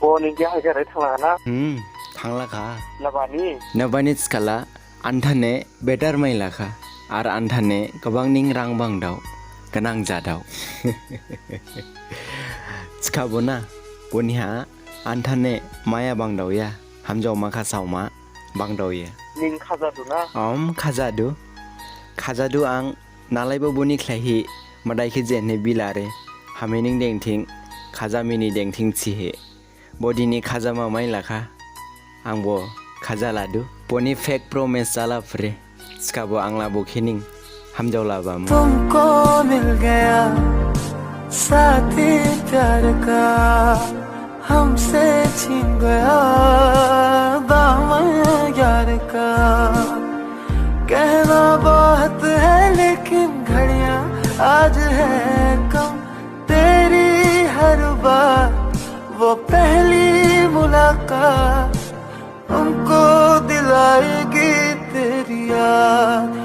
बनिंग हागेरै थांलाङाना थांलाखा नाबानि नबानि सिखाला आन्थाने बेटार माइलाखा आरो आन्थाने गोबां निं रां बांदाव गोनां जादाव सिखाबोना बनिहा आन्थाने माया बांदावया हामजाव माखा सावमा बांदावया निं खाजादुना खाजादु आं नालायबो बनि ख्लायहि मदायखि जेनहे बिलारे हामेनिं देंथिं खाजामिनि देंथिं चिहे बदिनि खाजामा माइलाखा आंबो खाजा लादु बनि फेक प्रमेस जाला फ्रे सिखाबो आंला बोखेनिं हमजाव लाबामु तुमको मिल गया साथी प्यार का हमसे छीन गया दामन यार का कहना बहुत है लेकिन घड़ियां आज है कम तेरी हर बात वो पहली मुलाकात उनको दिलाएगी तेरी याद।